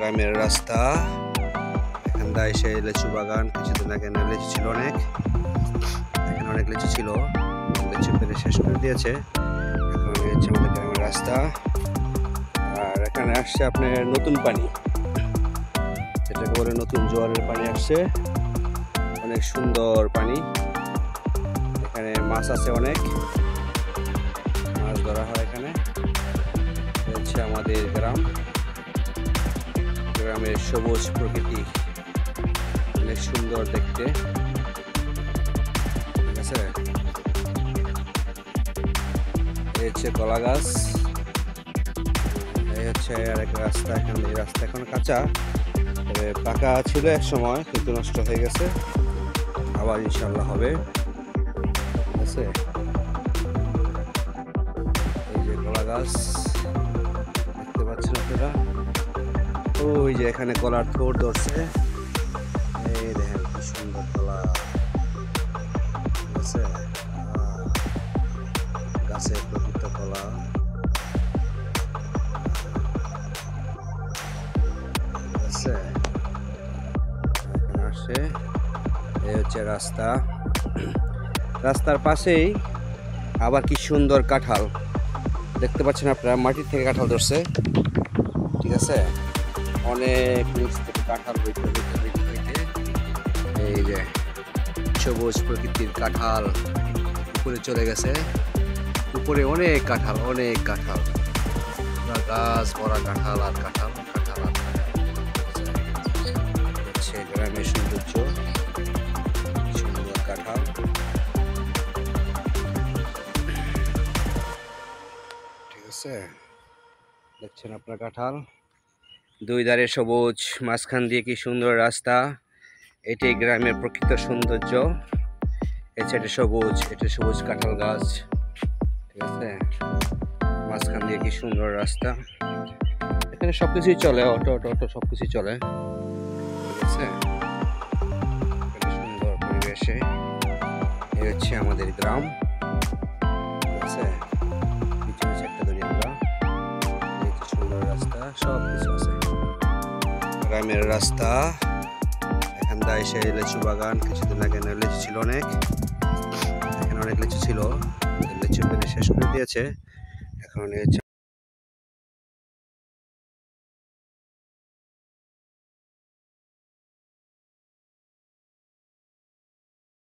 গ্রামের রাস্তা। এখান দিয়ে এসে লিচু বাগান, কিছুদিন আগে লিচু ছিল অনেক, এখানে অনেক লিচু ছিল, লিচু পেরে শেষ করে দিয়েছে। এখন হচ্ছে আমাদের গ্রামের রাস্তা। আর এখানে আসছে আপনার নতুন পানি, যেটাকে বলে নতুন জোয়ারের পানি আসছে, অনেক সুন্দর পানি। এখানে মাছ আছে, অনেক মাছ ধরা হয় এখানে। হচ্ছে আমাদের গ্রামের সবুজ প্রকৃতি, অনেক সুন্দর দেখতে, ঠিক আছে। এই হচ্ছে কলা গাছ, এই হচ্ছে আরেক রাস্তা। এখানে এই রাস্তা এখন কাঁচা, তবে পাকা ছিল এক সময়, কিন্তু নষ্ট হয়ে গেছে, আবার ইনশাল্লাহ হবে, ঠিক আছে। এই যে কলা গাছ দেখতে পাচ্ছেন আপনারা, ওই যে এখানে কলার থোড় ধরছে, এই দেখেন কি সুন্দর কলা, ঠিক আছে। গাছের প্রকৃত কলা, ঠিক আছে। এখানে আসছে, এই হচ্ছে রাস্তা, রাস্তার পাশেই আবার কি সুন্দর কাঁঠাল দেখতে পাচ্ছেন আপনারা, মাটির থেকে কাঁঠাল ধরছে, ঠিক আছে। অনেক নিচ থেকে কাঁঠাল হইতে এই যে সবুজ প্রকৃতির কাঁঠাল উপরে চলে গেছে, উপরে অনেক কাঁঠাল, অনেক কাঁঠাল, গাছ ভরা কাঁঠাল আর কাঁঠাল, কাঁঠাল আর হচ্ছে গ্রামের সৌন্দর্য, সুন্দর কাঁঠাল, ঠিক আছে। দেখছেন আপনার কাঁঠাল, দুই ধারে সবুজ, মাঝখান দিয়ে কি সুন্দর রাস্তা। এটাই গ্রামের প্রকৃত সৌন্দর্য। এটা সবুজ, এটা সবুজ কাঁঠাল গাছ, ঠিক আছে। মাঝখান দিয়ে কি সুন্দর রাস্তা, এখানে সবকিছুই চলে, অটো অটো সবকিছুই চলে, ঠিক আছে। সুন্দর পরিবেশে এই হচ্ছে আমাদের গ্রাম, ঠিক আছে। পিছনে একটা ধরি আমরা, সুন্দর রাস্তা, সব কিছু আছে গ্রামের রাস্তা। এখান দিয়ে এসে লিচু বাগান, কিছুদিন আগে লিচু ছিল অনেক, এখানে অনেক লিচু ছিল, লিচু পেরে শেষ করে দিয়েছে। এখন